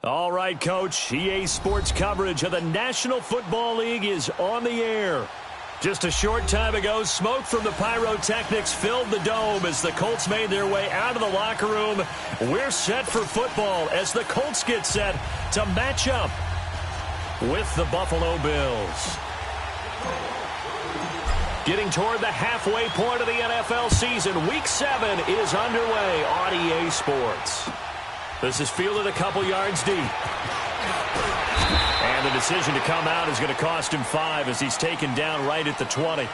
All right, Coach. EA Sports coverage of the National Football League is on the air. Just a short time ago, smoke from the pyrotechnics filled the dome as the Colts made their way out of the locker room. We're set for football as the Colts get set to match up with the Buffalo Bills. Getting toward the halfway point of the NFL season, Week 7 is underway on EA Sports. This is fielded a couple yards deep. And the decision to come out is going to cost him 5 as he's taken down right at the 20.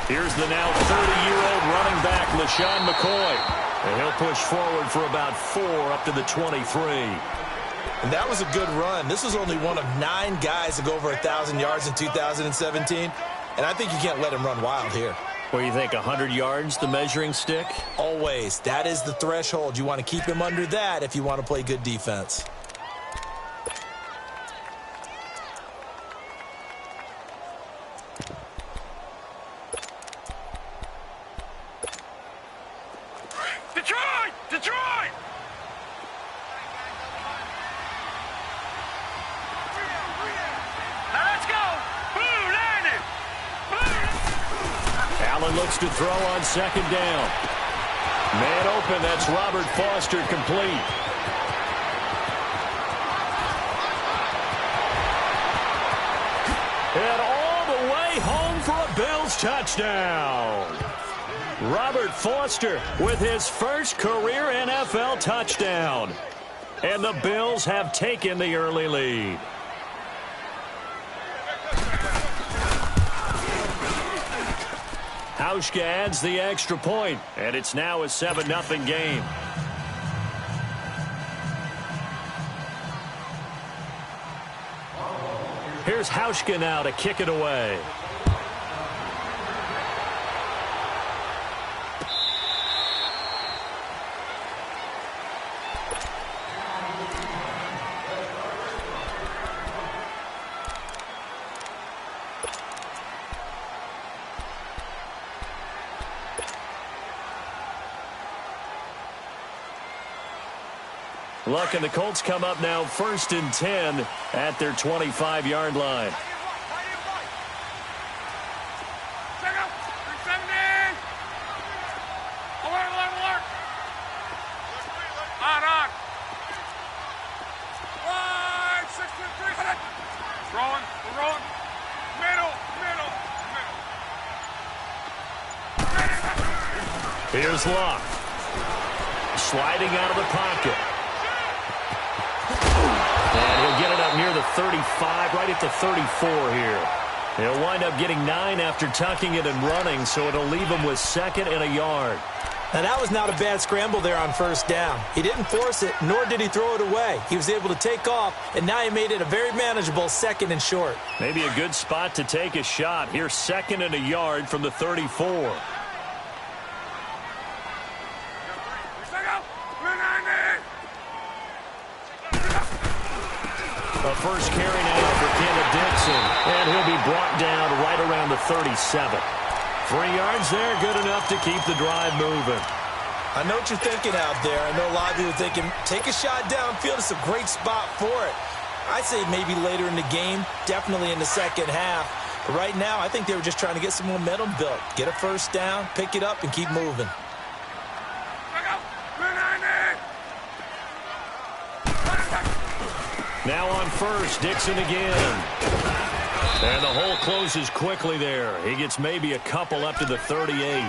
Here's the now 30-year-old running back, LaShawn McCoy. And he'll push forward for about 4 up to the 23. And that was a good run. This was only one of 9 guys to go over 1,000 yards in 2017. And I think you can't let him run wild here. What do you think, 100 yards, the measuring stick? Always. That is the threshold. You want to keep him under that if you want to play good defense. Looks to throw on second down. Man open, that's Robert Foster, complete. And all the way home for a Bills touchdown. Robert Foster with his first career NFL touchdown. And the Bills have taken the early lead. Hauschka adds the extra point, and it's now a 7-0 game. Here's Hauschka now to kick it away. Luck and the Colts come up now 1st and 10 at their 25-yard line. Here's Luck. Sliding out of the pocket. And he'll get it up near the 35, right at the 34 here. He'll wind up getting 9 after tucking it and running, so it'll leave him with 2nd and a yard. Now, that was not a bad scramble there on 1st down. He didn't force it, nor did he throw it away. He was able to take off, and now he made it a very manageable 2nd and short. Maybe a good spot to take a shot. Here's 2nd and a yard from the 34. A first carry now for Kenneth Dixon, and he'll be brought down right around the 37. 3 yards there, good enough to keep the drive moving. I know what you're thinking out there. I know a lot of you are thinking, take a shot downfield. It's a great spot for it. I'd say maybe later in the game, definitely in the second half. But right now, I think they were just trying to get some momentum built. Get a 1st down, pick it up, and keep moving. Now on 1st, Dixon again. And the hole closes quickly there. He gets maybe a couple up to the 38.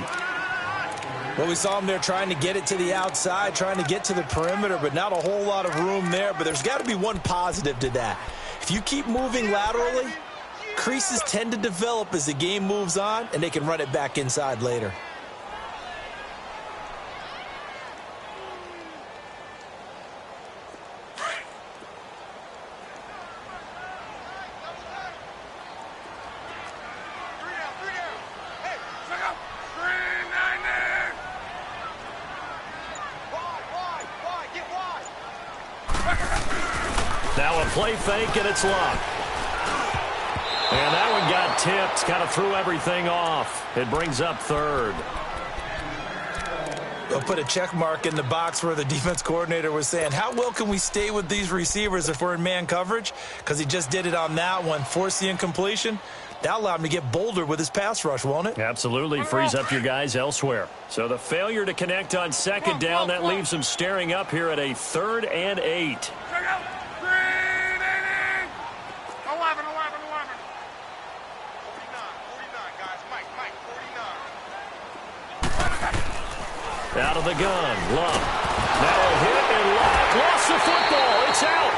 Well, we saw him there trying to get it to the outside, trying to get to the perimeter, but not a whole lot of room there. But there's got to be one positive to that. If you keep moving laterally, Creases tend to develop as the game moves on, and they can run it back inside later. Now a play fake, and it's Luck. And that one got tipped, kind of threw everything off. It brings up third. They'll put a check mark in the box where the defense coordinator was saying, how well can we stay with these receivers if we're in man coverage? Because he just did it on that one, forced the incompletion. That allowed him to get bolder with his pass rush, won't it? Absolutely. Frees up your guys elsewhere. So the failure to connect on second down, that leaves them staring up here at a 3rd and 8. Out of the gun, Luck. Now a hit, and Luck lost the football. It's out.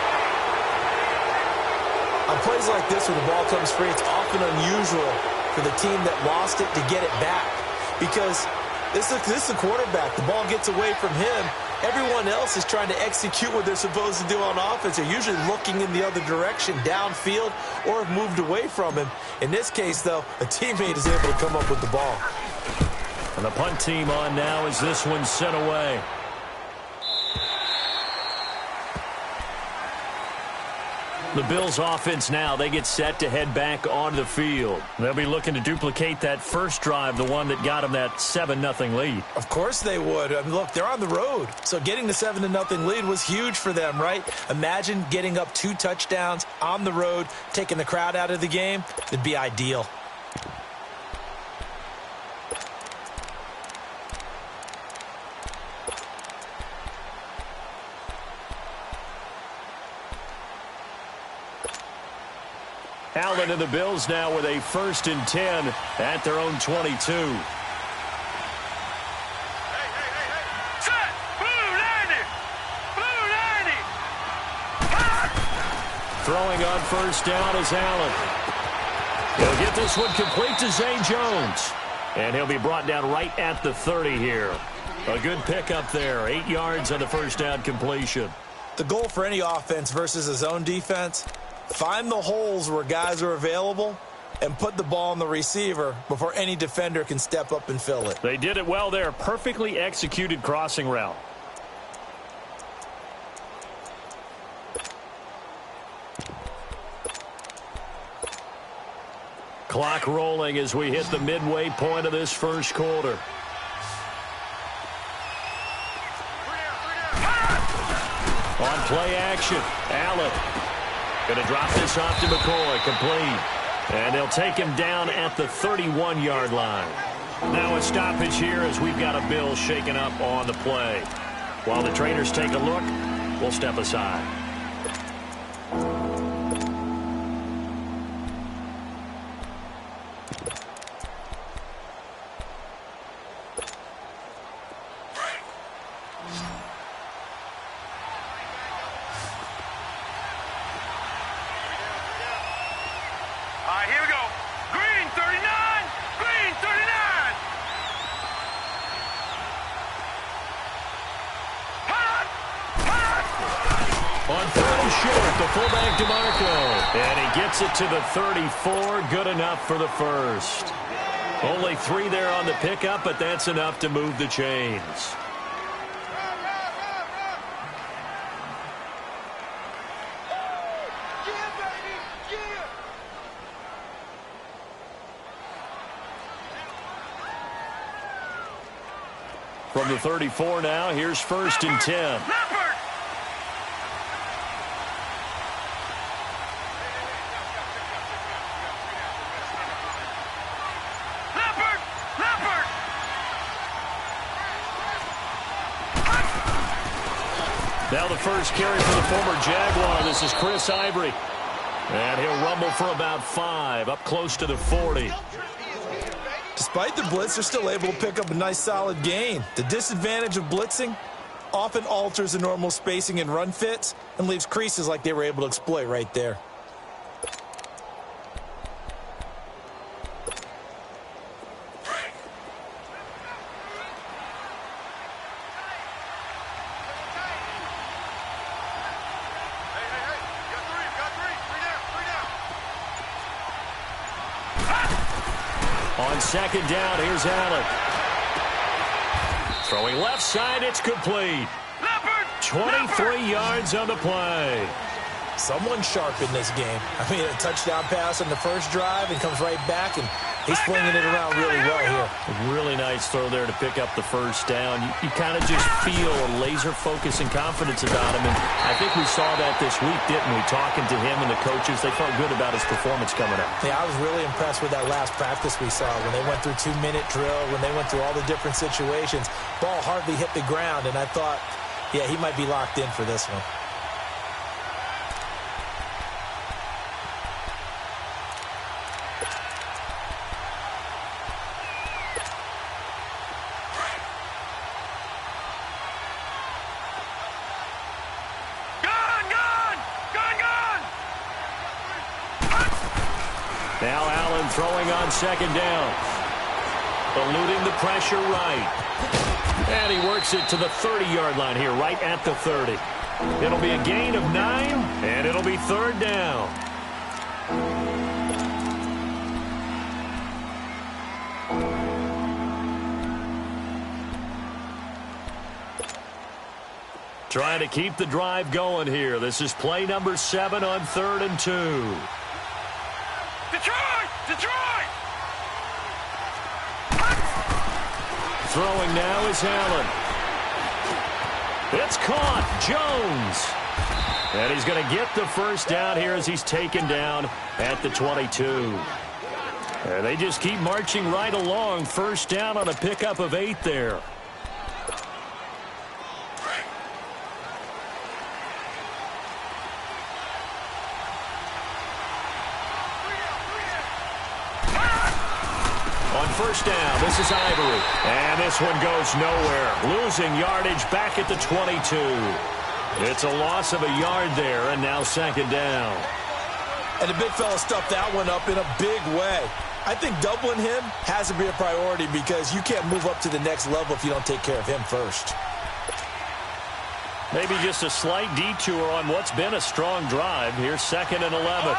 On plays like this, when the ball comes free, it's often unusual for the team that lost it to get it back. Because this is the quarterback. The ball gets away from him. Everyone else is trying to execute what they're supposed to do on offense. They're usually looking in the other direction, downfield, or have moved away from him. In this case, though, a teammate is able to come up with the ball. And the punt team on now as this one's sent away. The Bills offense now, they get set to head back onto the field. They'll be looking to duplicate that first drive, the one that got them that 7-0 lead. Of course they would. I mean, look, they're on the road. So getting the 7-0 lead was huge for them, right? Imagine getting up 2 touchdowns on the road, taking the crowd out of the game. It'd be ideal. Allen and the Bills now with a 1st and 10 at their own 22. Set! Blue 90! Blue 90! Throwing on 1st down is Allen. He'll get this one complete to Zay Jones. And he'll be brought down right at the 30 here. A good pickup there. 8 yards on the 1st down completion. The goal for any offense versus a zone defense, find the holes where guys are available and put the ball on the receiver before any defender can step up and fill it. They did it well there. Perfectly executed crossing route. Clock rolling as we hit the midway point of this first quarter. On play action, Allen. Going to drop this off to McCoy, complete. And they'll take him down at the 31-yard line. Now a stoppage here as we've got a Bill shaken up on the play. While the trainers take a look, we'll step aside. Here we go. Green 39. Green 39. Hot. Hot. On 3rd and short, the fullback DeMarco. And he gets it to the 34. Good enough for the first. Only 3 there on the pickup, but that's enough to move the chains. From the 34 now, here's 1st and 10. Now the first carry for the former Jaguar. This is Chris Ivory. And he'll rumble for about 5, up close to the 40. Despite the blitz, they're still able to pick up a nice solid gain. The disadvantage of blitzing often alters the normal spacing and run fits and leaves creases like they were able to exploit right there. On second down, here's Allen. Throwing left side, it's complete. 23 yards on the play. Someone sharp in this game. I mean, a touchdown pass on the first drive and comes right back, and he's flinging it around really well here. A really nice throw there to pick up the first down. You kind of just feel a laser focus and confidence about him, and I think we saw that this week, didn't we? Talking to him and the coaches, they felt good about his performance coming up. Yeah, I was really impressed with that last practice we saw when they went through 2-minute drill, when they went through all the different situations. Ball hardly hit the ground, and I thought, yeah, he might be locked in for this one. Now Allen throwing on second down. Eluding the pressure right. And he works it to the 30-yard line here, right at the 30. It'll be a gain of 9, and it'll be third down. Trying to keep the drive going here. This is play number 7 on 3rd and 2. Detroit! Detroit! Throwing now is Allen. It's caught. Jones. And he's going to get the first down here as he's taken down at the 22. And they just keep marching right along. First down on a pickup of 8 there. First down, this is Ivory. And this one goes nowhere. Losing yardage back at the 22. It's a loss of a yard there, and now second down. And the big fella stuffed that one up in a big way. I think doubling him has to be a priority because you can't move up to the next level if you don't take care of him first. Maybe just a slight detour on what's been a strong drive. Here's 2nd and 11.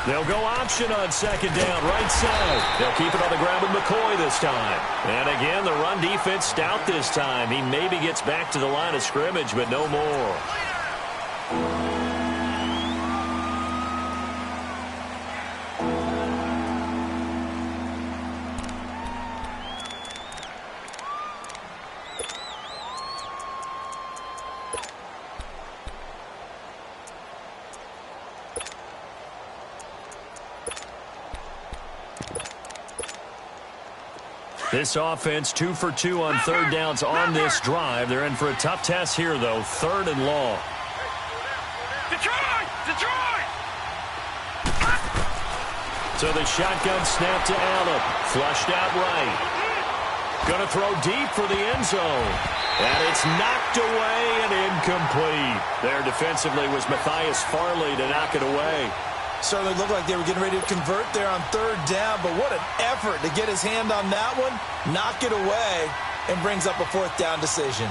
They'll go option on second down, right side. They'll keep it on the ground with McCoy this time. And again, the run defense stout this time. He maybe gets back to the line of scrimmage, but no more. This offense 2 for 2 on third downs on this drive. They're in for a tough test here, though. 3rd and long. Detroit! Detroit! So the shotgun snap to Allen. Flushed out right. Going to throw deep for the end zone. And it's knocked away and incomplete. There defensively was Matthias Farley to knock it away. Certainly looked like they were getting ready to convert there on 3rd down, but what an effort to get his hand on that one, knock it away, and brings up a 4th down decision.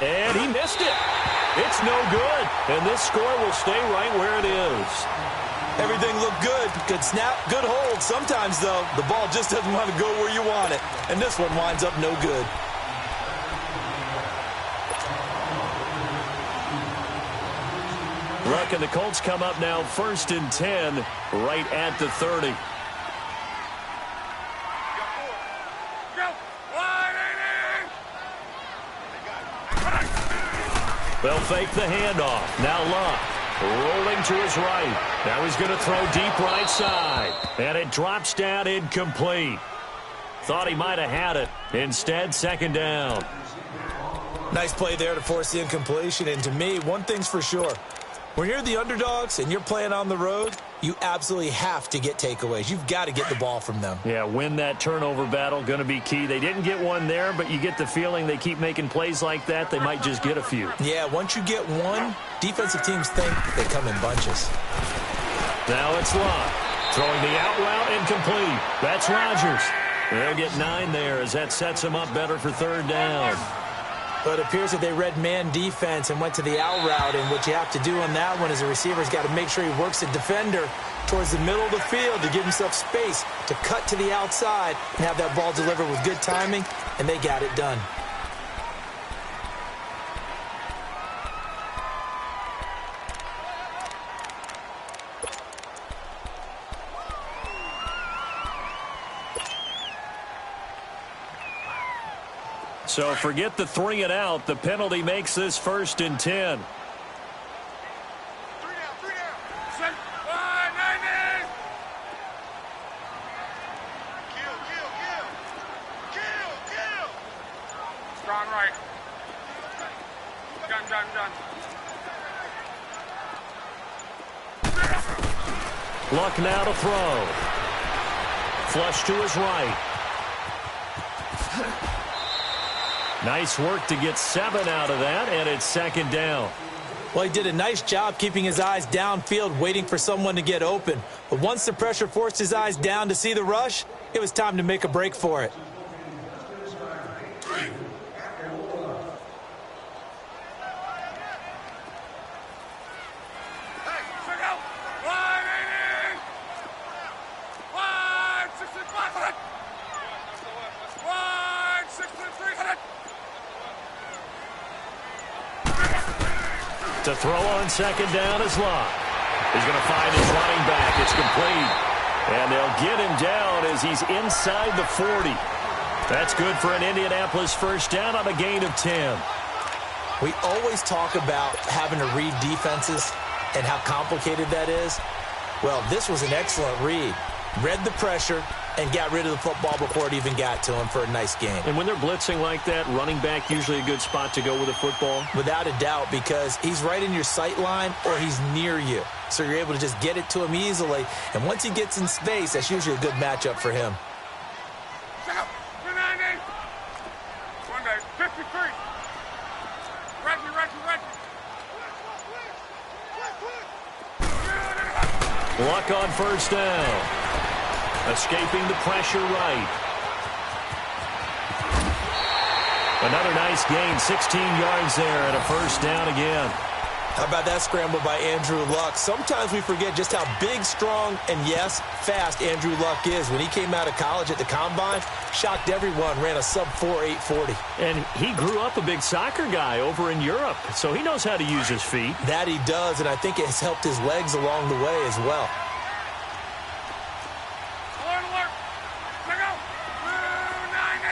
And he missed it. It's no good, and this score will stay right where it is. Everything looked good. Good snap, good hold. Sometimes, though, the ball just doesn't want to go where you want it, and this one winds up no good. Ruck and the Colts come up now 1st and 10 right at the 30. They'll fake the handoff. Now Luck rolling to his right. Now he's going to throw deep right side. And it drops down incomplete. Thought he might have had it. Instead, 2nd down. Nice play there to force the incompletion. And to me, one thing's for sure. When you're the underdogs and you're playing on the road, you absolutely have to get takeaways. You've got to get the ball from them. Yeah, win that turnover battle, going to be key. They didn't get one there, but you get the feeling they keep making plays like that, they might just get a few. Yeah, once you get one, defensive teams think they come in bunches. Now it's Luck. Throwing the out route incomplete. That's Rodgers. They'll get 9 there as that sets them up better for 3rd down. Well, it appears that they read man defense and went to the out route, and what you have to do on that one is a receiver's got to make sure he works the defender towards the middle of the field to give himself space to cut to the outside and have that ball delivered with good timing, and they got it done. So forget the 3 and out. The penalty makes this 1st and 10. Strong right. Gun. Luck now to throw. Flush to his right. Nice work to get 7 out of that, and it's 2nd down. Well, he did a nice job keeping his eyes downfield, waiting for someone to get open. But once the pressure forced his eyes down to see the rush, it was time to make a break for it. To throw on 2nd down is Locke. He's going to find his running back. It's complete. And they'll get him down as he's inside the 40. That's good for an Indianapolis 1st down on a gain of 10. We always talk about having to read defenses and how complicated that is. Well, this was an excellent read. Read the pressure and got rid of the football before it even got to him for a nice game. And when they're blitzing like that, running back usually a good spot to go with a football? Without a doubt, because he's right in your sight line or he's near you. So you're able to just get it to him easily. And once he gets in space, that's usually a good matchup for him. One day, 53. Reggie. Luck on 1st down. Escaping the pressure right. Another nice gain, 16 yards there and a 1st down again. How about that scramble by Andrew Luck? Sometimes we forget just how big, strong, and yes, fast Andrew Luck is. When he came out of college at the Combine, shocked everyone, ran a sub-4 840. And he grew up a big soccer guy over in Europe, so he knows how to use his feet. That he does, and I think it has helped his legs along the way as well. Alert. Check out. 290.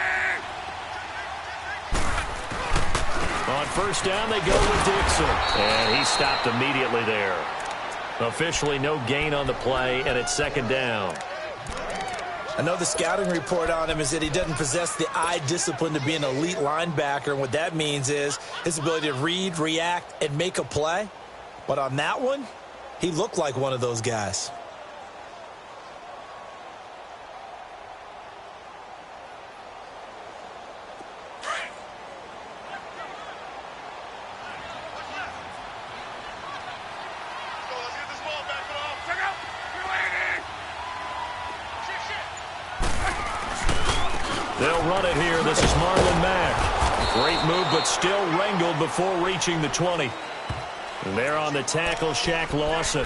On 1st down, they go with Dixon. And he stopped immediately there. Officially no gain on the play, and it's 2nd down. I know the scouting report on him is that he doesn't possess the eye discipline to be an elite linebacker, and what that means is his ability to read, react, and make a play. But on that one, he looked like one of those guys. They'll run it here. This is Marlon Mack. Great move, but still wrangled before reaching the 20. And there on the tackle, Shaq Lawson.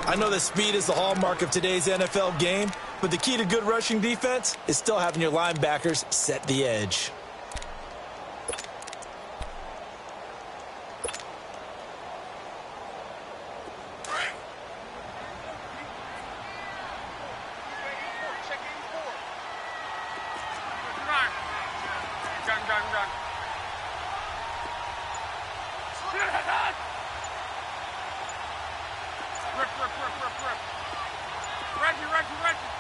I know that speed is the hallmark of today's NFL game, but the key to good rushing defense is still having your linebackers set the edge. Gun. Rip. Reggie.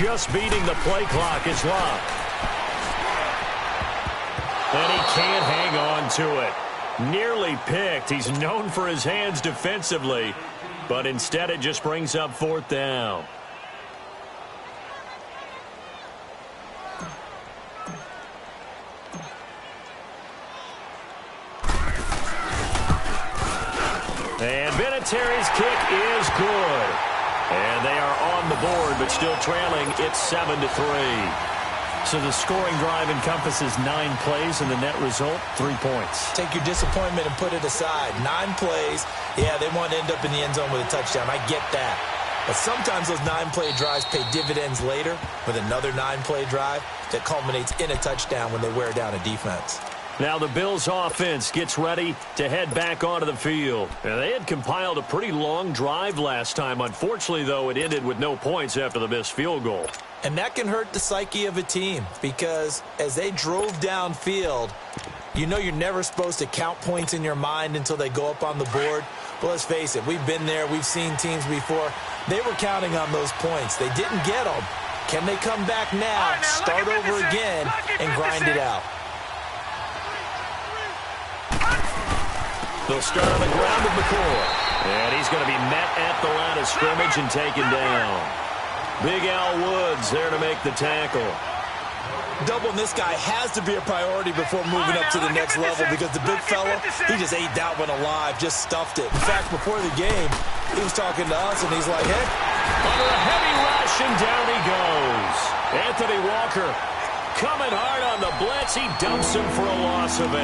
Just beating the play clock is Locke. And he can't hang on to it. Nearly picked. He's known for his hands defensively, but instead it just brings up 4th down. And Vinatieri's kick is good. And they are on the board, but still trailing. It's 7-3. So the scoring drive encompasses 9 plays, and the net result, 3 points. Take your disappointment and put it aside. 9 plays. Yeah, they want to end up in the end zone with a touchdown. I get that. But sometimes those 9-play drives pay dividends later with another 9-play drive that culminates in a touchdown when they wear down a defense. Now the Bills offense gets ready to head back onto the field. Now, they had compiled a pretty long drive last time. Unfortunately, though, it ended with no points after the missed field goal. And that can hurt the psyche of a team because as they drove downfield, you know you're never supposed to count points in your mind until they go up on the board. But let's face it, we've been there. We've seen teams before. They were counting on those points. They didn't get them. Can they come back now, start over again, and grind it out? They'll start on the ground with McCoy. And he's going to be met at the line of scrimmage and taken down. Big Al Woods there to make the tackle. Doubling this guy has to be a priority before moving up to the next level because the big fella, he just ate that one alive, just stuffed it. In fact, before the game, he was talking to us, and he's like, hey. Under a heavy rush, and down he goes. Anthony Walker coming hard on the blitz. He dumps him for a loss of 8.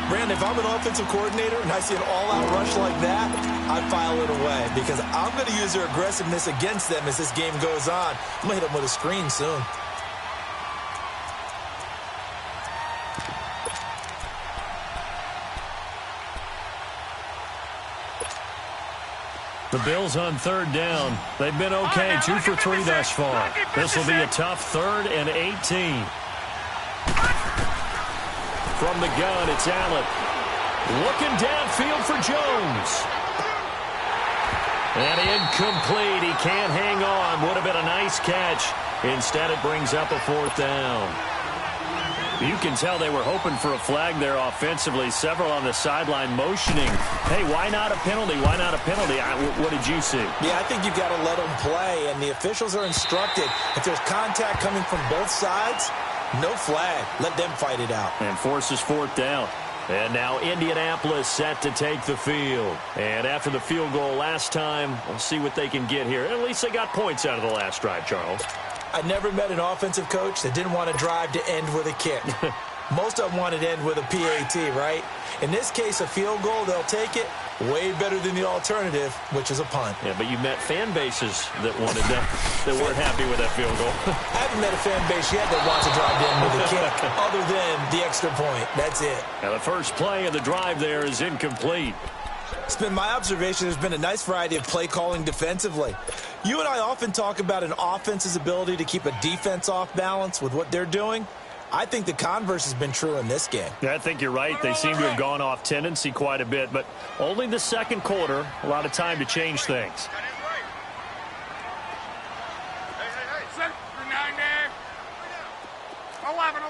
Brandon, if I'm an offensive coordinator and I see an all-out rush like that, I file it away because I'm going to use their aggressiveness against them as this game goes on. I'm going to hit them with a screen soon. The Bills on 3rd down. They've been okay, 2 for 3 thus far. This will be a tough 3rd and 18. From the gun, it's Allen. Looking downfield for Jones. And incomplete. He can't hang on. Would have been a nice catch. Instead, it brings up a 4th down. You can tell they were hoping for a flag there offensively. Several on the sideline motioning. Hey, why not a penalty? Why not a penalty? What did you see? Yeah, I think you've got to let them play, and the officials are instructed. If there's contact coming from both sides, no flag. Let them fight it out. And forces 4th down. And now Indianapolis set to take the field. And after the field goal last time, we'll see what they can get here. At least they got points out of the last drive, Charles. I never met an offensive coach that didn't want to drive to end with a kick. Most of them wanted to end with a PAT, right? In this case, a field goal, they'll take it. Way better than the alternative, which is a punt. Yeah, but you met fan bases that wanted that weren't happy with that field goal. I haven't met a fan base yet that wants to drive in with a kick other than the extra point. That's it. Now the first play of the drive there is incomplete. It's been my observation there's been a nice variety of play calling defensively. You and I often talk about an offense's ability to keep a defense off balance with what they're doing. I think the converse has been true in this game. Yeah, I think you're right. They seem to have gone off tendency quite a bit, but only the second quarter, a lot of time to change things. Set for 9 there. 11.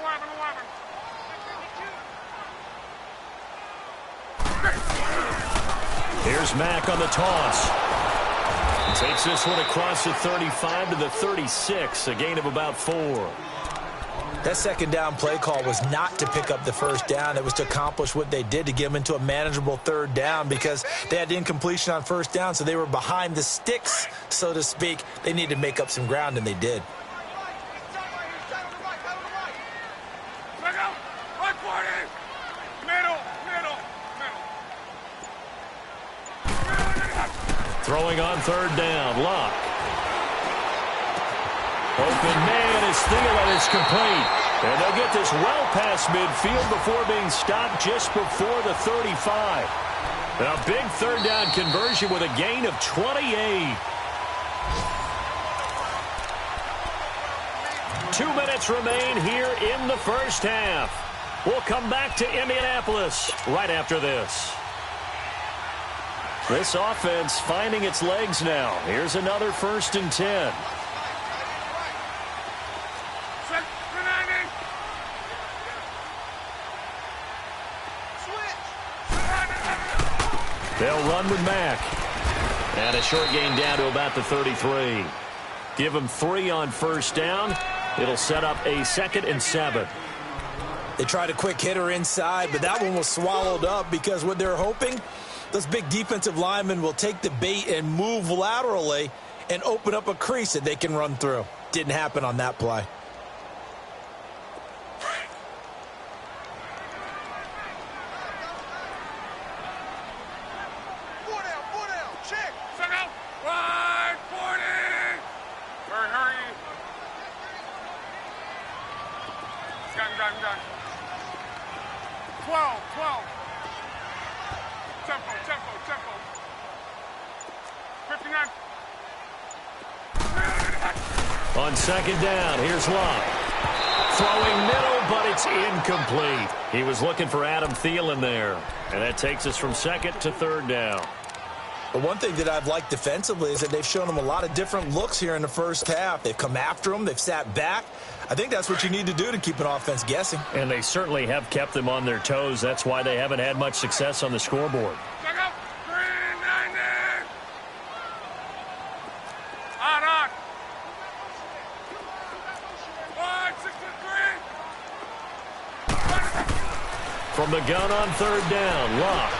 Here's Mack on the toss. Takes this one across the 35 to the 36, a gain of about 4. That second down play call was not to pick up the first down. It was to accomplish what they did to get them into a manageable 3rd down because they had incompletion on 1st down, so they were behind the sticks, so to speak. They needed to make up some ground, and they did. Throwing on 3rd down, Luck. Open man is Thielen is complete. And they'll get this well past midfield before being stopped just before the 35. A big 3rd down conversion with a gain of 28. 2 minutes remain here in the first half. We'll come back to Indianapolis right after this. This offense finding its legs now. Here's another 1st and 10. They'll run with Mack. And a short gain down to about the 33. Give them 3 on 1st down. It'll set up a 2nd and 7. They tried a quick hitter inside, but that one was swallowed up because what they're hoping, those big defensive linemen will take the bait and move laterally and open up a crease that they can run through. Didn't happen on that play. gun. 12, 12. Tempo, tempo, tempo. 59. On second down, here's Locke. Throwing middle, but it's incomplete. He was looking for Adam Thielen there. And that takes us from second to third down. But one thing that I've liked defensively is that they've shown him a lot of different looks here in the first half. They've come after him. They've sat back. I think that's what you need to do to keep an offense guessing. And they certainly have kept them on their toes. That's why they haven't had much success on the scoreboard. Check out. 390. On. 163. From the gun on third down, Locke.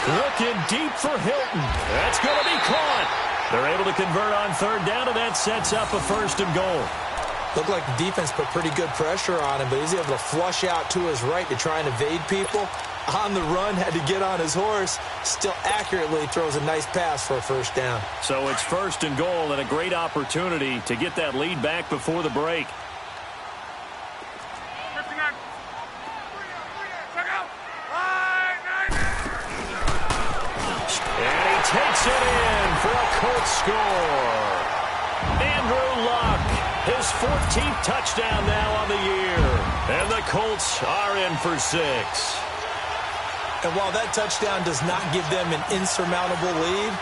Looking deep for Hilton. That's going to be caught. They're able to convert on third down, and that sets up a first and goal. Looked like the defense put pretty good pressure on him, but he's able to flush out to his right to try and evade people. On the run, had to get on his horse. Still accurately throws a nice pass for a first down. So it's first and goal and a great opportunity to get that lead back before the break. 59. Check out. 90. And he takes it in for a Colts score. Andrew Luck, his 14th touchdown now on the year. And the Colts are in for 6. And while that touchdown does not give them an insurmountable lead,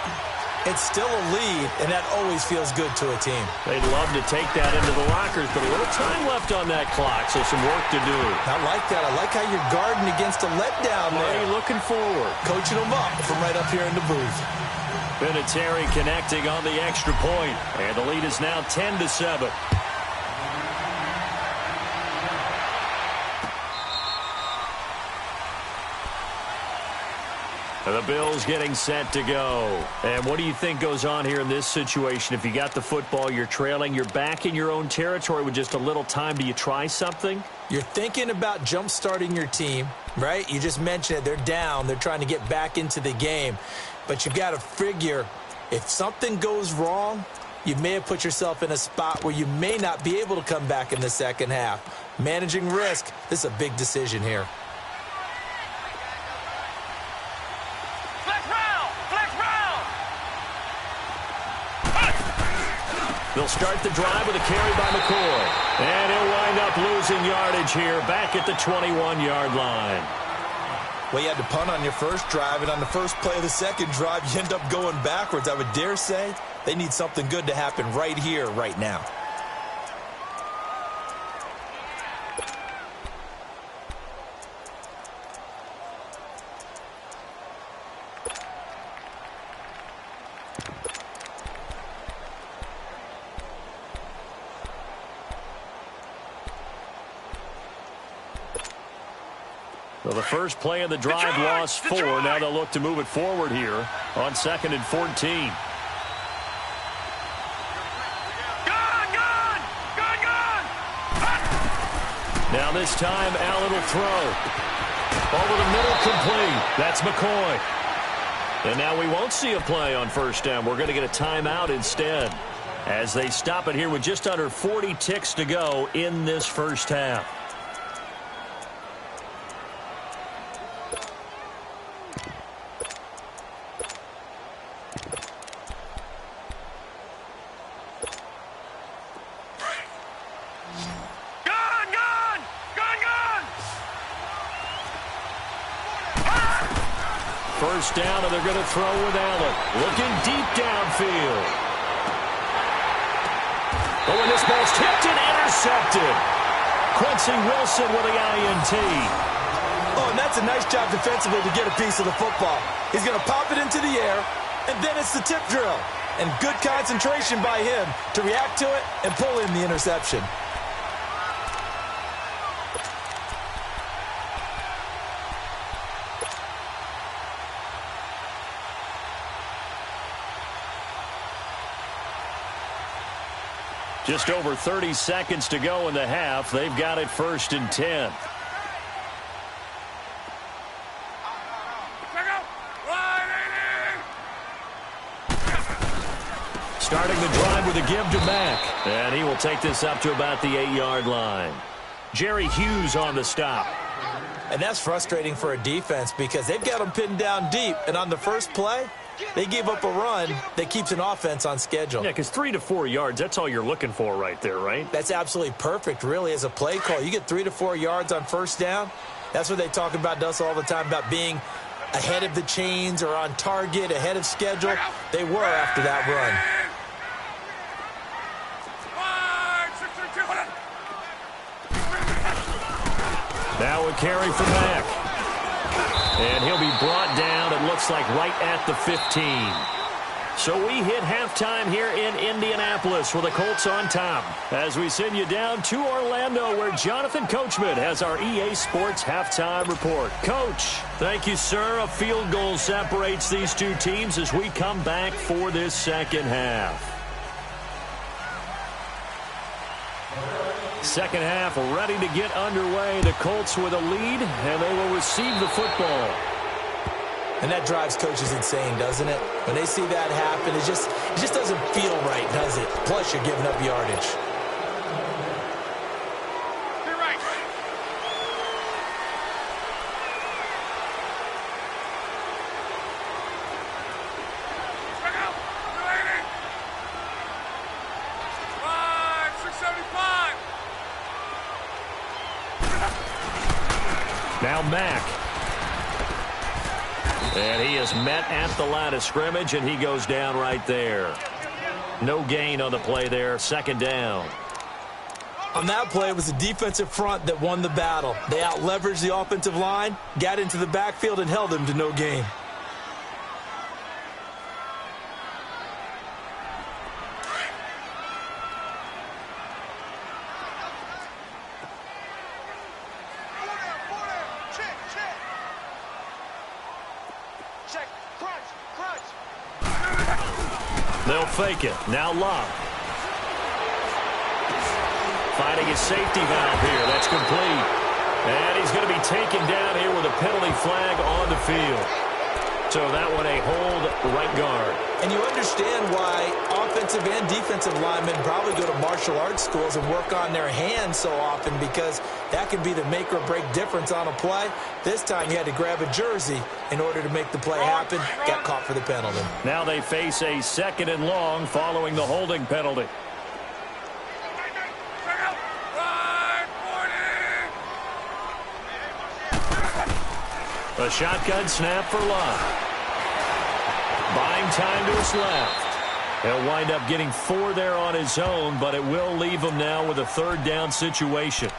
it's still a lead, and that always feels good to a team. They'd love to take that into the lockers, but a little time left on that clock, so some work to do. I like that. I like how you're guarding against a letdown there. Looking forward. Coaching them up from right up here in the booth. Vinatieri connecting on the extra point, and the lead is now 10-7. The Bills getting set to go. And what do you think goes on here in this situation? If you got the football, you're trailing, you're back in your own territory with just a little time. Do you try something? You're thinking about jump-starting your team, right? You just mentioned it. They're down. They're trying to get back into the game. But you've got to figure if something goes wrong, you may have put yourself in a spot where you may not be able to come back in the second half. Managing risk, this is a big decision here. They'll start the drive with a carry by McCoy. And he'll wind up losing yardage here back at the 21-yard line. Well, you had to punt on your first drive, and on the first play of the second drive, you end up going backwards. I would dare say they need something good to happen right here, right now. So the first play of the drive lost 4. Now they'll look to move it forward here on 2nd and 14. Now this time, Allen will throw. Over the middle, complete. That's McCoy. And now we won't see a play on first down. We're going to get a timeout instead as they stop it here with just under 40 ticks to go in this first half. First down, and they're going to throw with Allen. Looking deep downfield. Oh, and this ball's tipped and intercepted. Quincy Wilson with the INT. Oh, and that's a nice job defensively to get a piece of the football. He's going to pop it into the air, and then it's the tip drill. And good concentration by him to react to it and pull in the interception. Just over 30 seconds to go in the half. They've got it 1st and 10. Starting the drive with a give to Mack. And he will take this up to about the 8-yard line. Jerry Hughes on the stop. And that's frustrating for a defense because they've got them pinned down deep. And on the first play, they gave up a run that keeps an offense on schedule. Yeah, because 3 to 4 yards, that's all you're looking for right there, right? That's absolutely perfect, really, as a play call. You get 3 to 4 yards on first down. That's what they talk about us all the time, about being ahead of the chains or on target, ahead of schedule. They were after that run. Now a carry from Mack. And he'll be brought down, it looks like, right at the 15. So we hit halftime here in Indianapolis with the Colts on top. As we send you down to Orlando, where Jonathan Coachman has our EA Sports halftime report. Coach, thank you, sir. A field goal separates these two teams as we come back for this second half. Second half ready to get underway. The Colts with a lead, and they will receive the football. And that drives coaches insane, doesn't it? When they see that happen, it just doesn't feel right, does it? Plus, you're giving up yardage. You're right. Check out. 280. 675. Now Mack. And he is met at the line of scrimmage, and he goes down right there. No gain on the play there. Second down. On that play, it was the defensive front that won the battle. They out-leveraged the offensive line, got into the backfield, and held them to no gain. They'll fake it. Now Love. Finding his safety valve here. That's complete. And he's going to be taken down here with a penalty flag on the field. So that one a hold right guard. And you understand why offensive and defensive linemen probably go to martial arts schools and work on their hands so often, because that can be the make or break difference on a play. This time you had to grab a jersey in order to make the play happen. Got caught for the penalty. Now they face a second and long following the holding penalty. A shotgun snap for Love. Buying time to his left. He'll wind up getting 4 there on his own, but it will leave him now with a third down situation.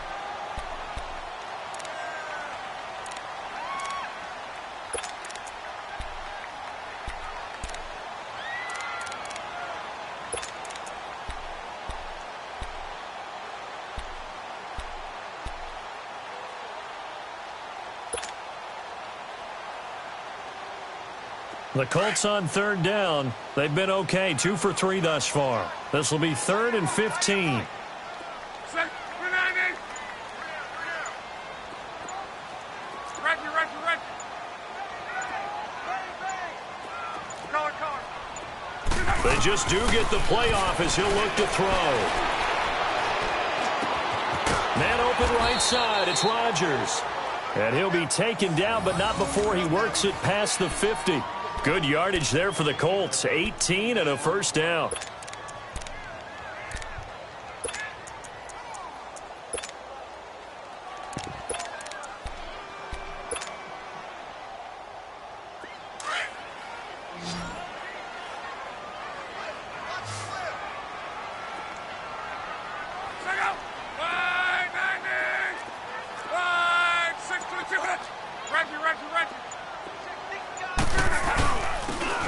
The Colts on third down. They've been okay, 2 for 3 thus far. This will be 3rd and 15. They just do get the playoff as he'll look to throw. Man open right side. It's Rodgers. And he'll be taken down, but not before he works it past the 50. Good yardage there for the Colts. 18 and a first down.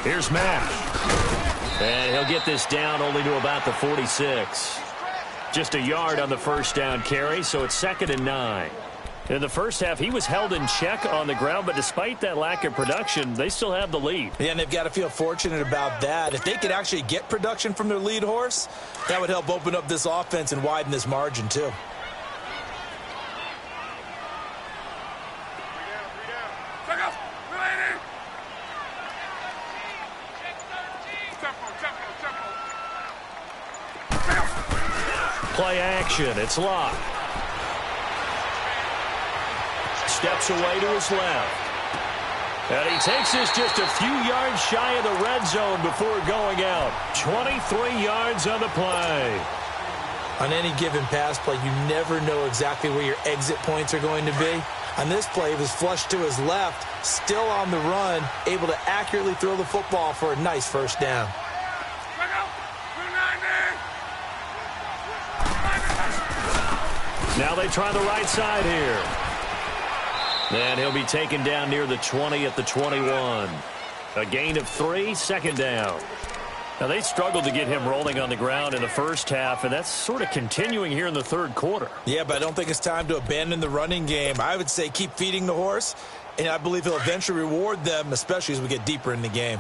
Here's Mack. And he'll get this down only to about the 46. Just a yard on the first down carry, so it's 2nd and 9. In the first half, he was held in check on the ground, but despite that lack of production, they still have the lead. Yeah, and they've got to feel fortunate about that. If they could actually get production from their lead horse, that would help open up this offense and widen this margin, too. Play action. It's Locke. steps away to his left. And he takes this just a few yards shy of the red zone before going out. 23 yards on the play. On any given pass play, you never know exactly where your exit points are going to be. On this play, he was flushed to his left, still on the run, able to accurately throw the football for a nice first down. Now they try the right side here. And he'll be taken down near the 20 at the 21. A gain of 3, second down. Now, they struggled to get him rolling on the ground in the first half, and that's sort of continuing here in the third quarter. Yeah, but I don't think it's time to abandon the running game. I would say keep feeding the horse, and I believe he'll eventually reward them, especially as we get deeper in the game.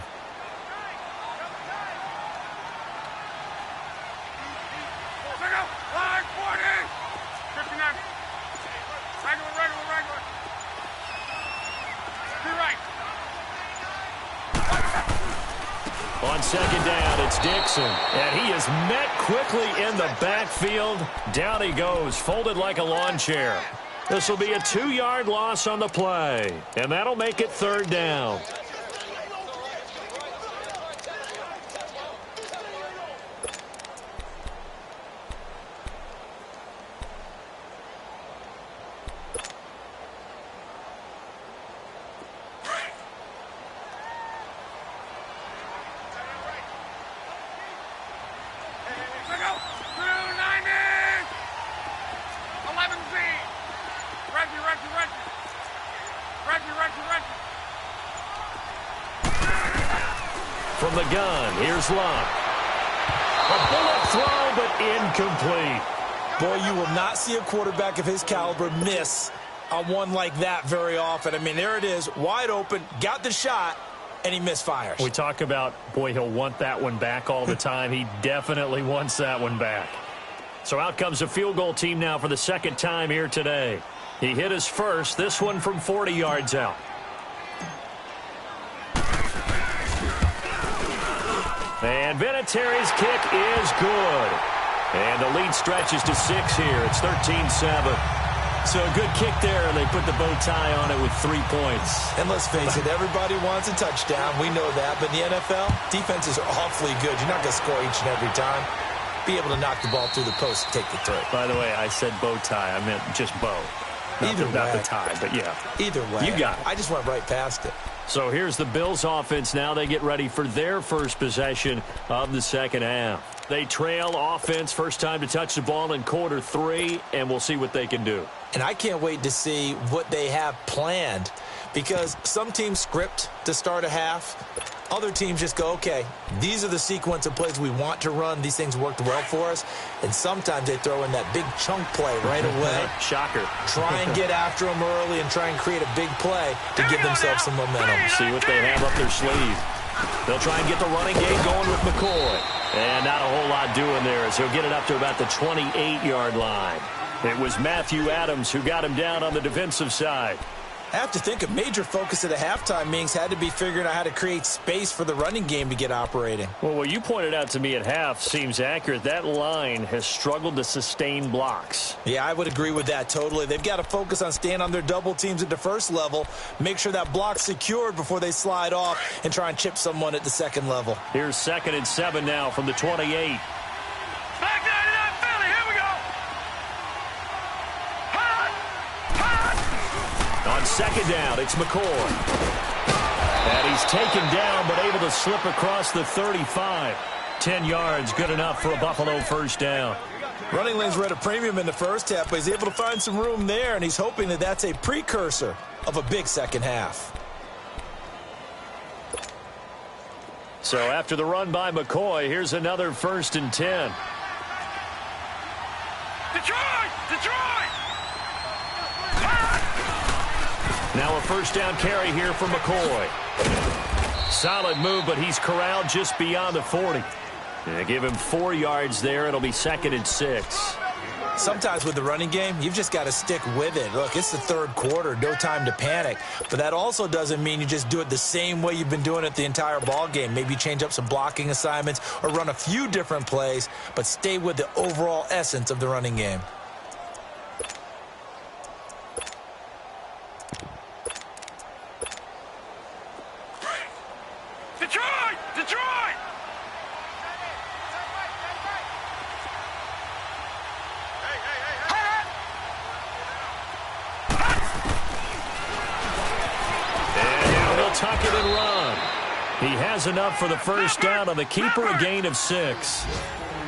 On second down, it's Dixon. And he is met quickly in the backfield. Down he goes, folded like a lawn chair. This will be a 2-yard loss on the play. And that'll make it third down. From the gun, here's Luck. A bullet throw, but incomplete. Boy, you will not see a quarterback of his caliber miss on one like that very often. I mean, there it is, wide open, got the shot, and he misfires. We talk about, boy, he'll want that one back all the time. He definitely wants that one back. So out comes a field goal team now for the second time here today. He hit his first, this one from 40 yards out. And Vinatieri's kick is good. And the lead stretches to 6 here. It's 13-7. So a good kick there, and they put the bow tie on it with 3 points. And let's face it, everybody wants a touchdown. We know that. But in the NFL, defenses are awfully good. You're not going to score each and every time. Be able to knock the ball through the post and take the throw. By the way, I said bow tie. I meant just bow. Not the tie, but yeah. Either way. You got it. I just went right past it. So here's the Bills offense. Now they get ready for their first possession of the second half. They trail offense, first time to touch the ball in quarter 3, and we'll see what they can do. And I can't wait to see what they have planned, because some teams script to start a half. Other teams just go, okay, these are the sequence of plays we want to run. These things worked well for us. And sometimes they throw in that big chunk play right away. Shocker. Try and get after them early and try and create a big play to give themselves some momentum. See what they have up their sleeve. They'll try and get the running game going with McCoy. And not a whole lot doing there as he'll get it up to about the 28-yard line. It was Matthew Adams who got him down on the defensive side. I have to think a major focus of the halftime meetings had to be figuring out how to create space for the running game to get operating. Well, what you pointed out to me at half seems accurate. That line has struggled to sustain blocks. Yeah, I would agree with that totally. They've got to focus on staying on their double teams at the first level, make sure that block's secured before they slide off and try and chip someone at the second level. Here's 2nd and 7 now from the 28. On second down, it's McCoy. And he's taken down, but able to slip across the 35. 10 yards, good enough for a Buffalo first down. Running lanes were at a premium in the first half, but he's able to find some room there, and he's hoping that that's a precursor of a big second half. So after the run by McCoy, here's another 1st and 10. Detroit! Now a first down carry here for McCoy. Solid move, but he's corralled just beyond the 40. They give him 4 yards there. It'll be 2nd and 6. Sometimes with the running game, you've just got to stick with it. Look, it's the third quarter, no time to panic. But that also doesn't mean you just do it the same way you've been doing it the entire ball game. Maybe change up some blocking assignments or run a few different plays, but stay with the overall essence of the running game. He has enough for the first down on the keeper, a gain of 6.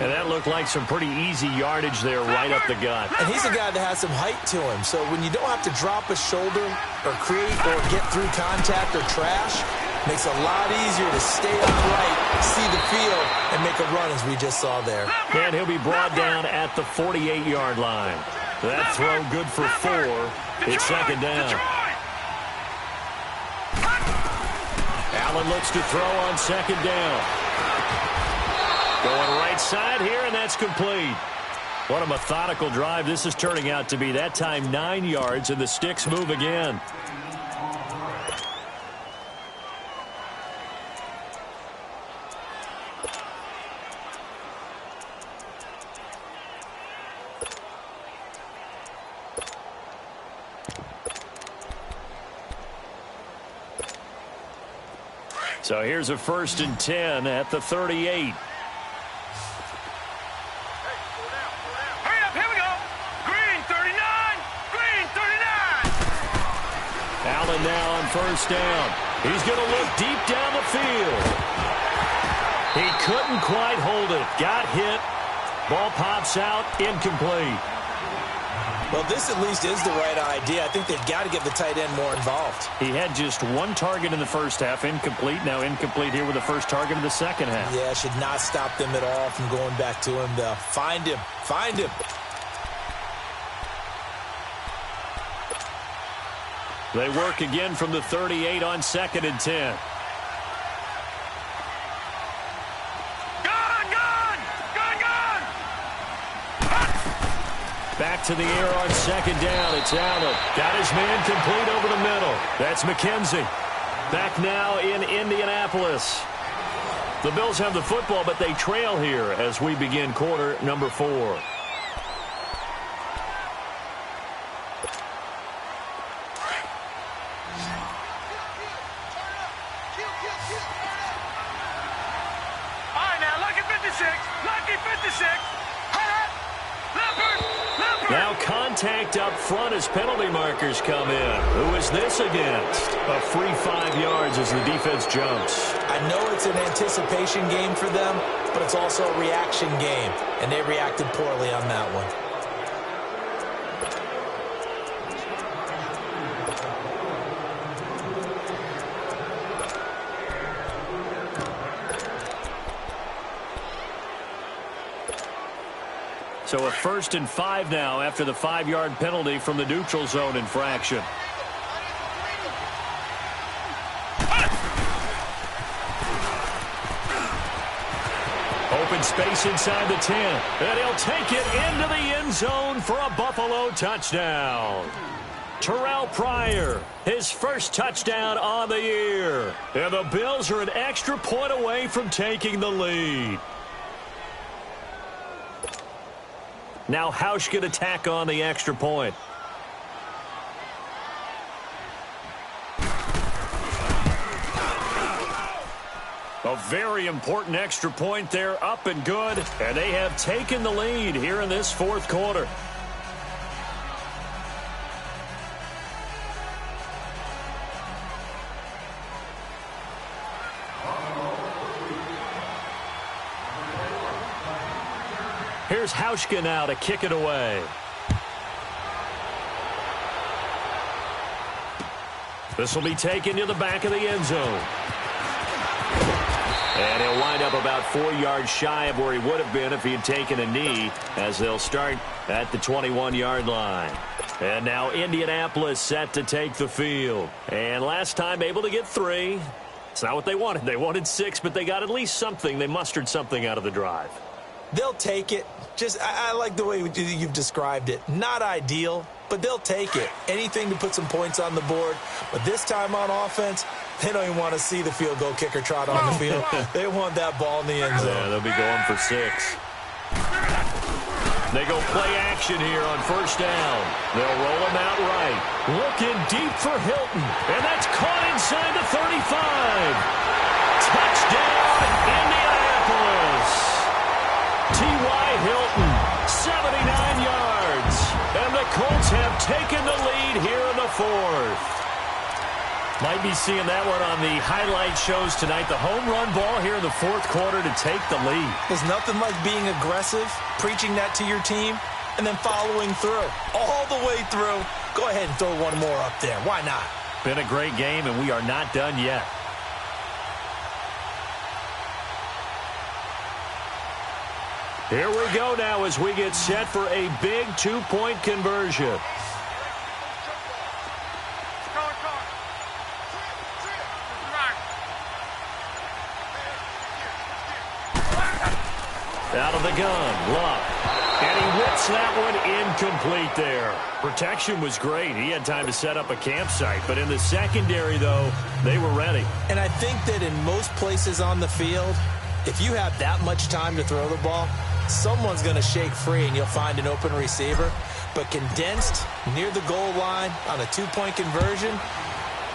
And that looked like some pretty easy yardage there right up the gut. And he's a guy that has some height to him. So when you don't have to drop a shoulder or create or get through contact or trash, makes it a lot easier to stay upright, see the field, and make a run as we just saw there. And he'll be brought down at the 48-yard line. That throw good for 4. It's second down. Allen looks to throw on second down. Going right side here, and that's complete. What a methodical drive this is turning out to be. That time 9 yards, and the sticks move again. So here's a 1st and 10 at the 38. Now on first down. He's going to look deep down the field. He couldn't quite hold it. Got hit. Ball pops out. Incomplete. Well, this at least is the right idea. I think they've got to get the tight end more involved. He had just 1 target in the first half. Incomplete. Now incomplete here with the first target of the second half. Yeah, should not stop them at all from going back to him. Find him. Find him. They work again from the 38 on 2nd and 10. Back to the air on 2nd down. It's Allen. Got his man complete over the middle. That's McKenzie. Back now in Indianapolis. The Bills have the football, but they trail here as we begin quarter number 4. Now contact up front as penalty markers come in. Who is this against? A free 5 yards as the defense jumps. I know it's an anticipation game for them, but it's also a reaction game, and they reacted poorly on that one. So a 1st and 5 now after the 5-yard penalty from the neutral zone infraction. Open space inside the 10. And he'll take it into the end zone for a Buffalo touchdown. Terrell Pryor, his first touchdown on the year. And the Bills are an extra point away from taking the lead. Now Hausch can attack on the extra point. A very important extra point there, up and good. And they have taken the lead here in this 4th quarter. Here's Hauschka now to kick it away. This will be taken to the back of the end zone. And he'll wind up about 4 yards shy of where he would have been if he had taken a knee, as they'll start at the 21-yard line. And now Indianapolis set to take the field. And last time able to get 3. It's not what they wanted. They wanted 6, but they got at least something. They mustered something out of the drive. They'll take it. I like the way you've described it. Not ideal, but they'll take it. Anything to put some points on the board. But this time on offense, they don't even want to see the field goal kicker trot on the field. They want that ball in the end zone. Yeah, they'll be going for 6. They go play action here on first down. They'll roll him out right. Looking deep for Hilton. And that's caught inside the 35. Touchdown, Indianapolis. T.Y. Hilton, 79 yards. And the Colts have taken the lead here in the 4th. Might be seeing that one on the highlight shows tonight. The home run ball here in the fourth quarter to take the lead. There's nothing like being aggressive, preaching that to your team, and then following through. All the way through. Go ahead and throw one more up there. Why not? Been a great game, and we are not done yet. Here we go now as we get set for a big two-point conversion. Out of the gun, Luck. And he whips that one incomplete there. Protection was great. He had time to set up a campsite. But in the secondary, though, they were ready. And I think that in most places on the field, if you have that much time to throw the ball, someone's going to shake free and you'll find an open receiver. But condensed near the goal line on a two-point conversion,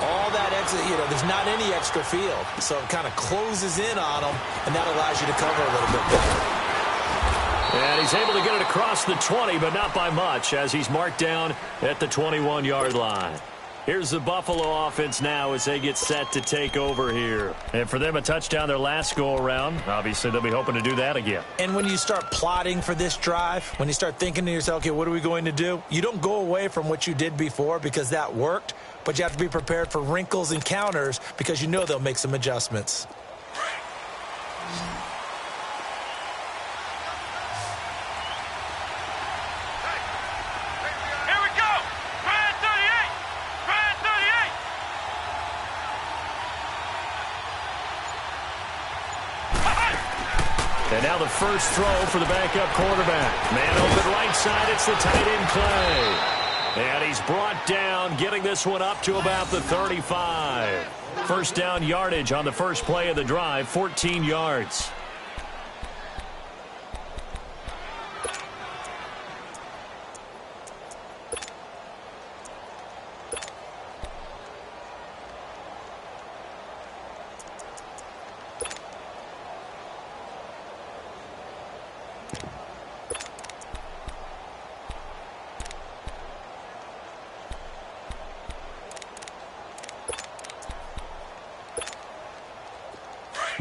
all that extra, there's not any extra field. So it kind of closes in on them, and that allows you to cover a little bit better. And he's able to get it across the 20, but not by much, as he's marked down at the 21-yard line. Here's the Buffalo offense now as they get set to take over here. And for them, a touchdown their last go-around. Obviously, they'll be hoping to do that again. And when you start plotting for this drive, when you start thinking to yourself, okay, what are we going to do? You don't go away from what you did before because that worked, but you have to be prepared for wrinkles and counters because you know they'll make some adjustments. And now the first throw for the backup quarterback. Man open right side. It's the tight end play. And he's brought down, getting this one up to about the 35. First down yardage on the first play of the drive, 14 yards.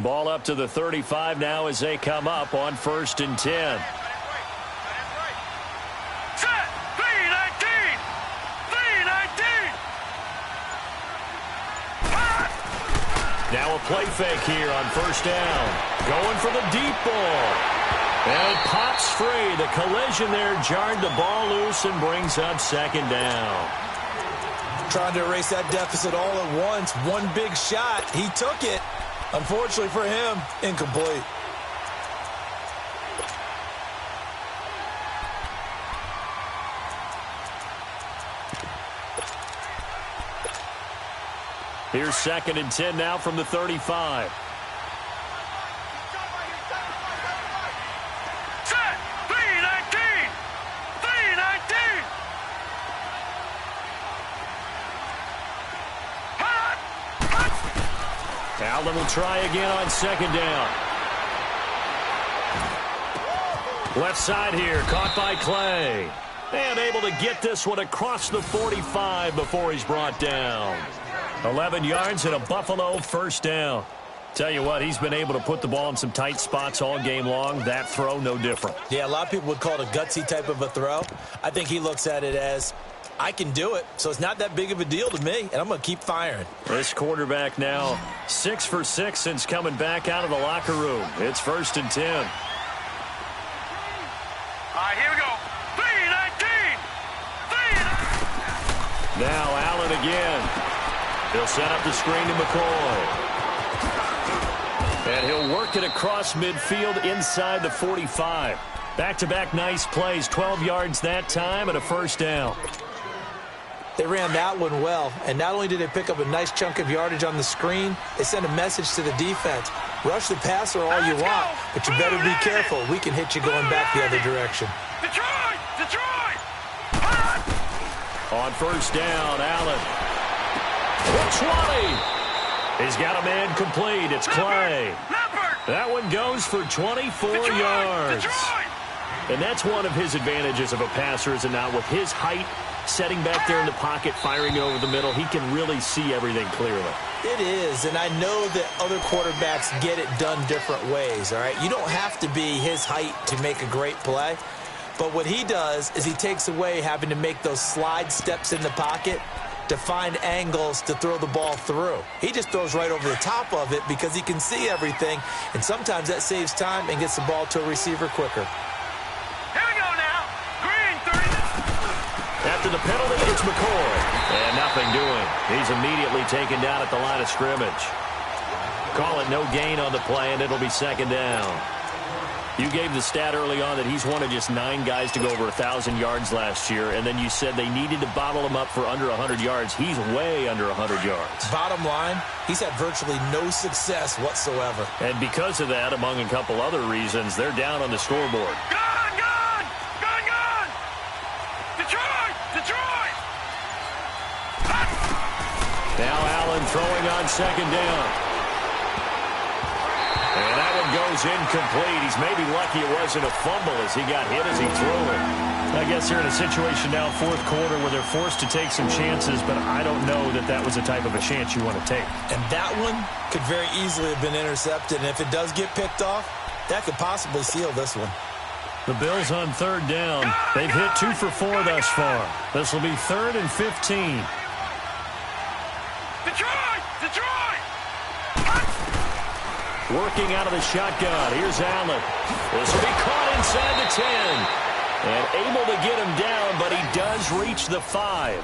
Ball up to the 35 now as they come up on 1st and 10. Set! B-19! B-19! Now a play fake here on 1st down. Going for the deep ball. And it pops free. The collision there jarred the ball loose and brings up 2nd down. Trying to erase that deficit all at once. One big shot. He took it. Unfortunately for him, incomplete. Here's 2nd and 10 now from the 35. Set! B-19! B-19! Allen will try again on 2nd down. Left side here, caught by Clay. And able to get this one across the 45 before he's brought down. 11 yards and a Buffalo 1st down. Tell you what, he's been able to put the ball in some tight spots all game long. That throw, no different. Yeah, a lot of people would call it a gutsy type of a throw. I think he looks at it as, I can do it, so it's not that big of a deal to me, and I'm going to keep firing. This quarterback now 6 for 6 since coming back out of the locker room. It's 1st and 10. All right, here we go. B-19! B-19! Now Allen again. He'll set up the screen to McCoy. And he'll work it across midfield inside the 45. Back-to-back nice plays, 12 yards that time and a 1st down. They ran that one well, and not only did they pick up a nice chunk of yardage on the screen, they sent a message to the defense. Rush the passer all you want, but you better be careful. We can hit you going back the other direction. Detroit! Detroit! On 1st down, Allen. The 20. He's got a man complete. It's Clay. That one goes for 24 yards. And that's one of his advantages of a passer, is it not? With his height setting back there in the pocket, firing over the middle. He can really see everything clearly. It is, and I know that other quarterbacks get it done different ways, all right? You don't have to be his height to make a great play, but what he does is he takes away having to make those slide steps in the pocket to find angles to throw the ball through. He just throws right over the top of it because he can see everything, and sometimes that saves time and gets the ball to a receiver quicker. Here we go now. Green 30. After the penalty, it's McCoy. And nothing doing. He's immediately taken down at the line of scrimmage. Call it no gain on the play, and it'll be second down. You gave the stat early on that he's one of just 9 guys to go over 1,000 yards last year, and then you said they needed to bottle him up for under 100 yards. He's way under 100 yards. Bottom line, he's had virtually no success whatsoever. And because of that, among a couple other reasons, they're down on the scoreboard. Gun, gun, gun, gun. Detroit, Detroit. Now Allen throwing on second down. And that one goes incomplete. He's maybe lucky it wasn't a fumble as he got hit as he threw it. I guess they're in a situation now, fourth quarter, where they're forced to take some chances, but I don't know that that was the type of a chance you want to take. And that one could very easily have been intercepted, and if it does get picked off, that could possibly seal this one. The Bills on third down. They've hit 2 for 4 thus far. This will be 3rd and 15. Detroit, Detroit. Working out of the shotgun. Here's Allen. This will be caught inside the 10. And able to get him down, but he does reach the 5.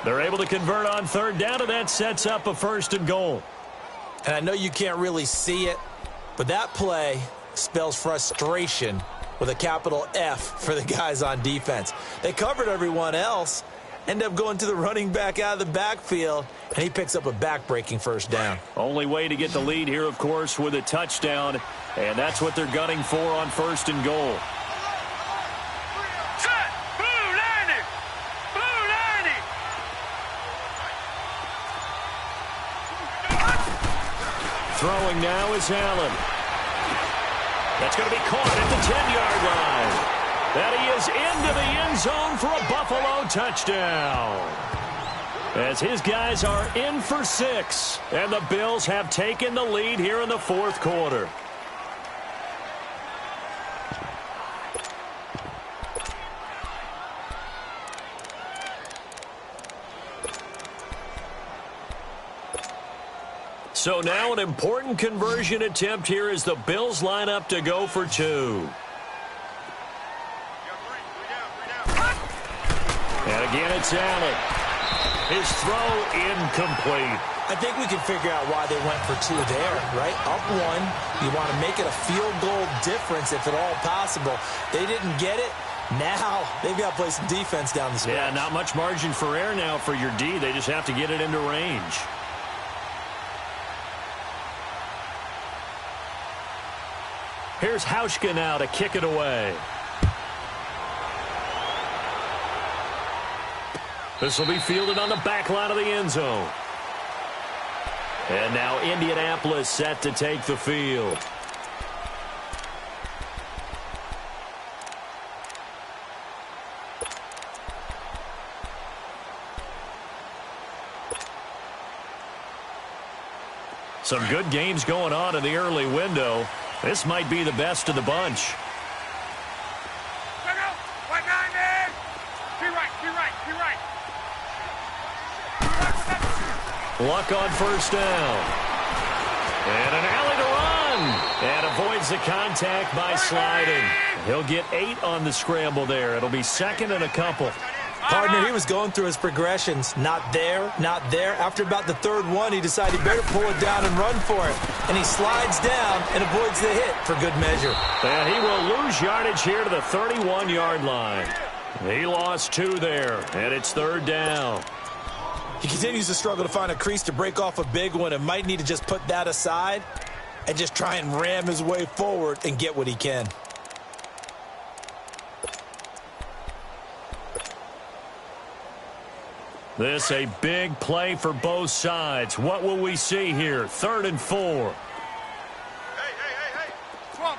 They're able to convert on third down, and that sets up a 1st and goal. And I know you can't really see it, but that play spells frustration with a capital F for the guys on defense. They covered everyone else, end up going to the running back out of the backfield, and he picks up a back-breaking 1st down. Only way to get the lead here, of course, with a touchdown, and that's what they're gunning for on 1st and goal. Set. Blue 90. Blue 90. Throwing now is Allen. That's going to be caught at the 10-yard line. That he is into the end zone for a Buffalo touchdown. As his guys are in for 6, and the Bills have taken the lead here in the fourth quarter. So now an important conversion attempt here as the Bills line up to go for 2. And again, it's Allen. His throw incomplete. I think we can figure out why they went for 2 there, right? Up 1, you want to make it a field goal difference if at all possible. They didn't get it. Now they've got to play some defense down the stretch. Yeah, not much margin for error now for your D. They just have to get it into range. Here's Hauschka now to kick it away. This will be fielded on the back line of the end zone. And now Indianapolis set to take the field. Some good games going on in the early window. This might be the best of the bunch. White 90. Be right. Luck on first down. And an alley to run. And avoids the contact by sliding. He'll get 8 on the scramble there. It'll be 2nd and a couple. Partner, he was going through his progressions. Not there, not there. After about the 3rd one, he decided he better pull it down and run for it. And he slides down and avoids the hit for good measure. And he will lose yardage here to the 31-yard line. He lost 2 there, and it's 3rd down. He continues to struggle to find a crease to break off a big one and might need to just put that aside and just try and ram his way forward and get what he can. This a big play for both sides. What will we see here? 3rd and 4. Hey. 12.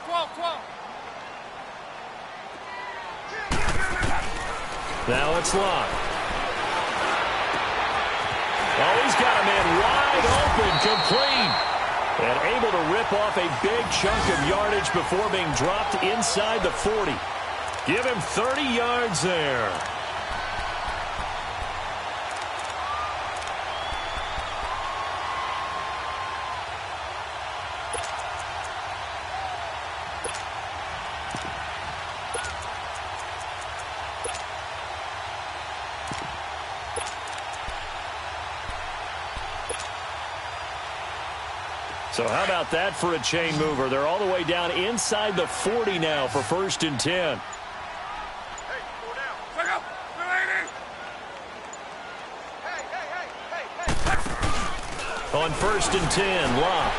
Now it's Locke. Oh, he's got a man wide open, complete. And able to rip off a big chunk of yardage before being dropped inside the 40. Give him 30 yards there. So how about that for a chain mover? They're all the way down inside the 40 now for 1st and 10. On 1st and 10, Locke.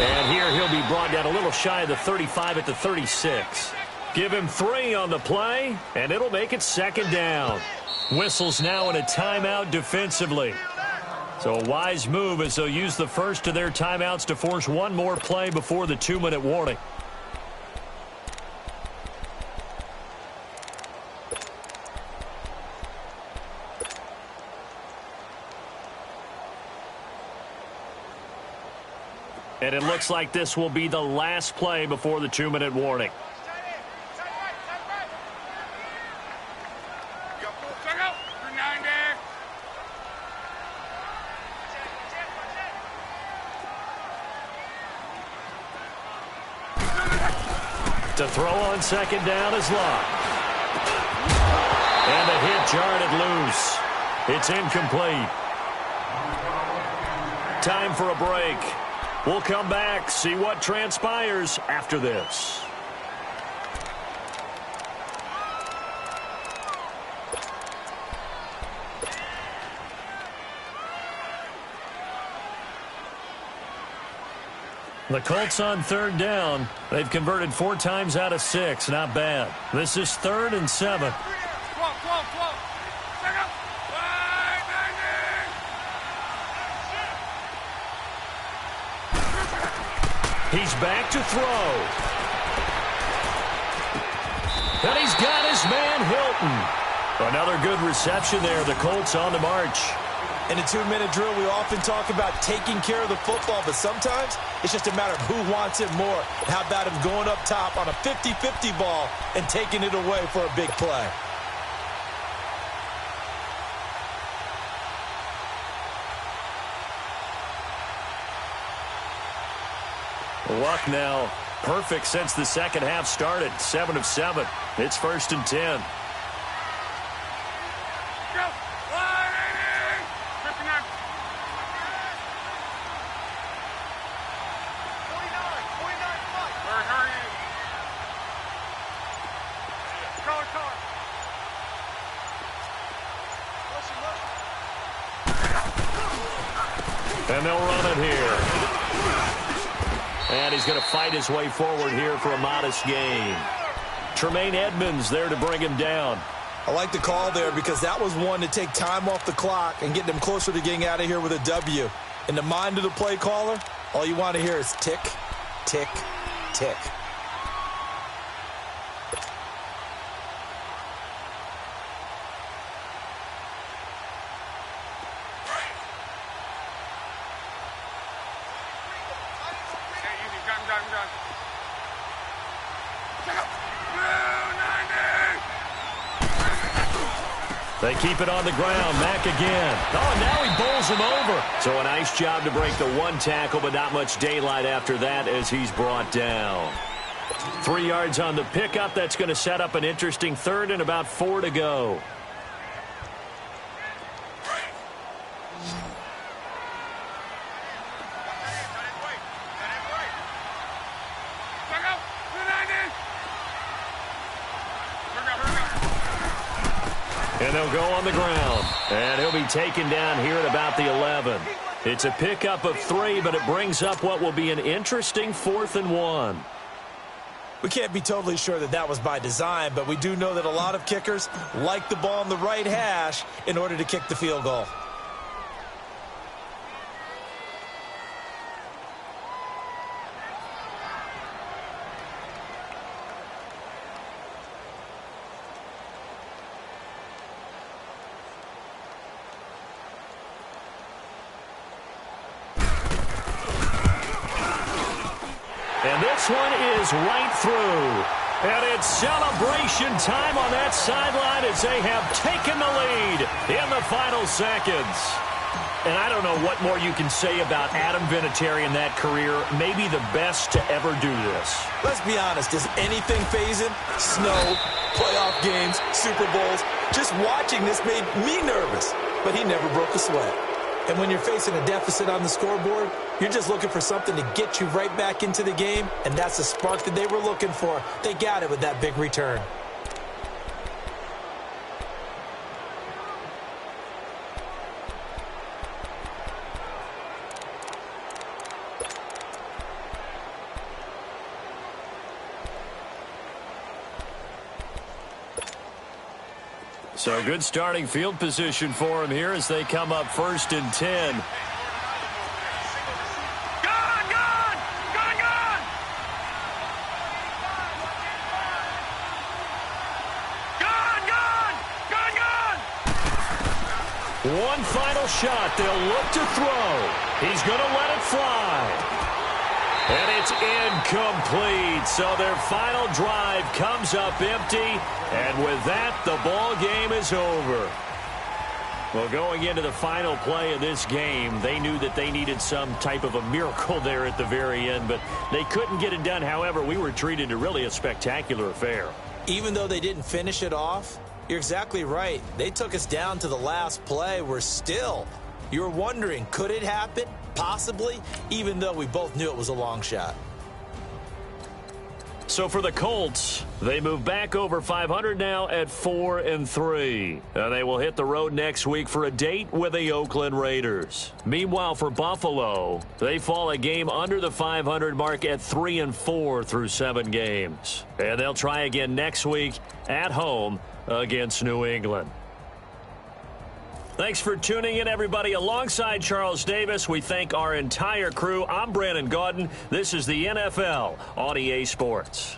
And here he'll be brought down a little shy of the 35 at the 36. Give him 3 on the play, and it'll make it 2nd down. Whistles now in a timeout defensively. So a wise move as they'll use the first of their timeouts to force one more play before the 2-minute warning. And it looks like this will be the last play before the 2-minute warning. To throw on 2nd down is Locke. And the hit jarred it loose. It's incomplete. Time for a break. We'll come back, see what transpires after this. The Colts on 3rd down. They've converted 4 times out of 6. Not bad. This is 3rd and 7. He's back to throw. And he's got his man Hilton. Another good reception there. The Colts on the march. In a 2-minute drill, we often talk about taking care of the football, but sometimes it's just a matter of who wants it more. How about him going up top on a 50-50 ball and taking it away for a big play? Luck now perfect since the second half started. 7 of 7. It's 1st and 10. And they'll run it here. And he's going to fight his way forward here for a modest gain. Tremaine Edmonds there to bring him down. I like the call there because that was one to take time off the clock and get them closer to getting out of here with a W. In the mind of the play caller, all you want to hear is tick, tick, tick. They keep it on the ground. Mack again. Oh, now he bowls him over. So a nice job to break the 1 tackle, but not much daylight after that as he's brought down. 3 yards on the pickup. That's going to set up an interesting 3rd and about 4 to go. And they'll go on the ground. And he'll be taken down here at about the 11. It's a pickup of 3, but it brings up what will be an interesting 4th and 1. We can't be totally sure that that was by design, but we do know that a lot of kickers like the ball on the right hash in order to kick the field goal. one is right through. And it's celebration time on that sideline as they have taken the lead in the final seconds. And I don't know what more you can say about Adam Vinatieri in that career. Maybe the best to ever do this. Let's be honest. Does anything faze him? Snow, playoff games, Super Bowls. Just watching this made me nervous. But he never broke a sweat. And when you're facing a deficit on the scoreboard, you're just looking for something to get you right back into the game. And that's the spark that they were looking for. They got it with that big return. So good starting field position for him here as they come up 1st and 10. One final shot. They'll look to throw. He's going to let it fly. And it's incomplete. So their final drive comes up empty. And with that, the ball game is over. Well, going into the final play of this game, they knew that they needed some type of a miracle there at the very end, but they couldn't get it done. However, we were treated to really a spectacular affair. Even though they didn't finish it off, you're exactly right. They took us down to the last play. You were wondering, could it happen? Possibly, even though we both knew it was a long shot. So for the Colts, they move back over 500 now at 4-3. And they will hit the road next week for a date with the Oakland Raiders. Meanwhile, for Buffalo, they fall a game under the 500 mark at 3-4 through 7 games. And they'll try again next week at home against New England. Thanks for tuning in, everybody. Alongside Charles Davis, we thank our entire crew. I'm Brandon Gaudin. This is the NFL on EA Sports.